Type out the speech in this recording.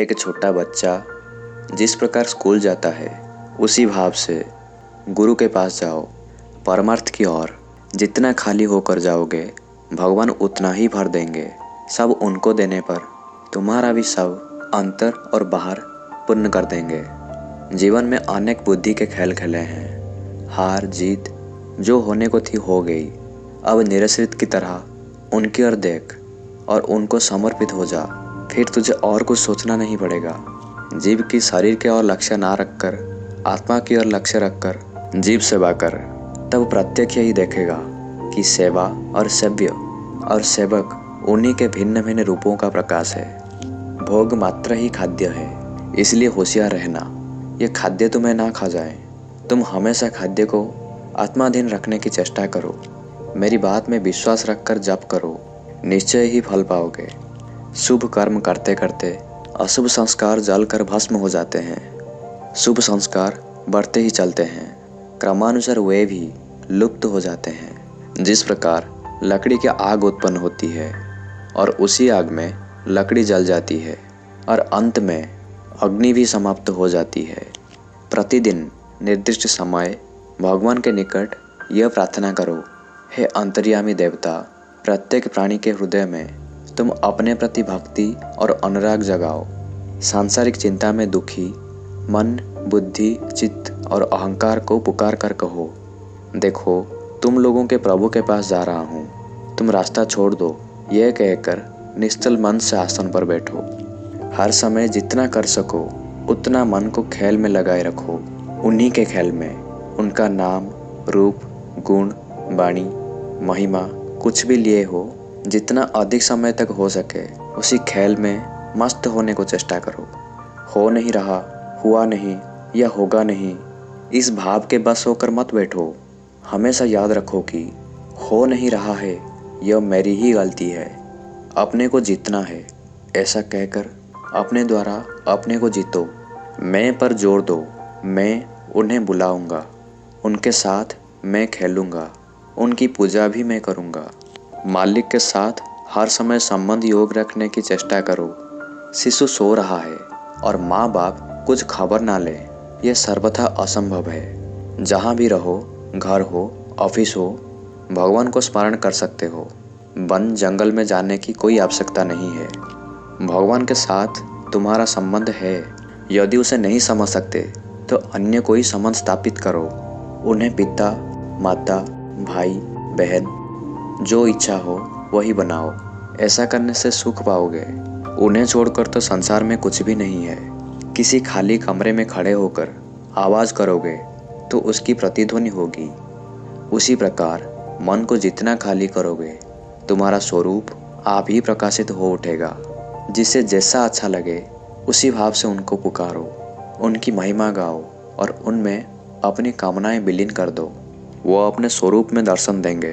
एक छोटा बच्चा जिस प्रकार स्कूल जाता है उसी भाव से गुरु के पास जाओ। परमार्थ की ओर जितना खाली होकर जाओगे भगवान उतना ही भर देंगे। सब उनको देने पर तुम्हारा भी सब अंतर और बाहर पूर्ण कर देंगे। जीवन में अनेक बुद्धि के खेल खेले हैं। हार जीत जो होने को थी हो गई। अब निराश्रित की तरह उनकी ओर देख और उनको समर्पित हो जा। फिर तुझे और कुछ सोचना नहीं पड़ेगा। जीव की शरीर के ओर लक्ष्य ना रखकर आत्मा की ओर लक्ष्य रखकर जीव सेवा कर। तब प्रत्यक्ष यही देखेगा कि सेवा और सेव्य और सेवक उन्हीं के भिन्न भिन्न रूपों का प्रकाश है। भोग मात्र ही खाद्य है, इसलिए होशियार रहना ये खाद्य तुम्हें ना खा जाए। तुम हमेशा खाद्य को आत्माधीन रखने की चेष्टा करो। मेरी बात में विश्वास रखकर जप करो, निश्चय ही फल पाओगे। शुभ कर्म करते करते अशुभ संस्कार जलकर भस्म हो जाते हैं। शुभ संस्कार बढ़ते ही चलते हैं, क्रमानुसार वे भी लुप्त हो जाते हैं। जिस प्रकार लकड़ी की आग उत्पन्न होती है और उसी आग में लकड़ी जल जाती है और अंत में अग्नि भी समाप्त हो जाती है। प्रतिदिन निर्दिष्ट समय भगवान के निकट यह प्रार्थना करो, हे अंतर्यामी देवता, प्रत्येक प्राणी के हृदय में तुम अपने प्रति भक्ति और अनुराग जगाओ। सांसारिक चिंता में दुखी मन, बुद्धि, चित्त और अहंकार को पुकार कर कहो, देखो तुम लोगों के प्रभु के पास जा रहा हूँ, तुम रास्ता छोड़ दो। यह कहकर निश्चल मन से आसन पर बैठो। हर समय जितना कर सको उतना मन को खेल में लगाए रखो। उन्हीं के खेल में उनका नाम, रूप, गुण, वाणी, महिमा कुछ भी लिए हो, जितना अधिक समय तक हो सके उसी खेल में मस्त होने को चेष्टा करो। हो नहीं रहा, हुआ नहीं या होगा नहीं, इस भाव के बस होकर मत बैठो। हमेशा याद रखो कि हो नहीं रहा है यह मेरी ही गलती है। अपने को जीतना है, ऐसा कहकर अपने द्वारा अपने को जीतो। मैं पर जोर दो, मैं उन्हें बुलाऊंगा, उनके साथ मैं खेलूंगा, उनकी पूजा भी मैं करूंगा। मालिक के साथ हर समय संबंध योग रखने की चेष्टा करो। शिशु सो रहा है और माँ बाप कुछ खबर ना ले, यह सर्वथा असंभव है। जहाँ भी रहो, घर हो, ऑफिस हो, भगवान को स्मरण कर सकते हो। वन जंगल में जाने की कोई आवश्यकता नहीं है। भगवान के साथ तुम्हारा संबंध है। यदि उसे नहीं समझ सकते तो अन्य कोई संबंध स्थापित करो। उन्हें पिता, माता, भाई, बहन जो इच्छा हो वही बनाओ। ऐसा करने से सुख पाओगे। उन्हें छोड़कर तो संसार में कुछ भी नहीं है। किसी खाली कमरे में खड़े होकर आवाज़ करोगे तो उसकी प्रतिध्वनि होगी। उसी प्रकार मन को जितना खाली करोगे तुम्हारा स्वरूप आप ही प्रकाशित हो उठेगा। जिसे जैसा अच्छा लगे उसी भाव से उनको पुकारो, उनकी महिमा गाओ और उनमें अपनी कामनाएं विलीन कर दो। वो अपने स्वरूप में दर्शन देंगे।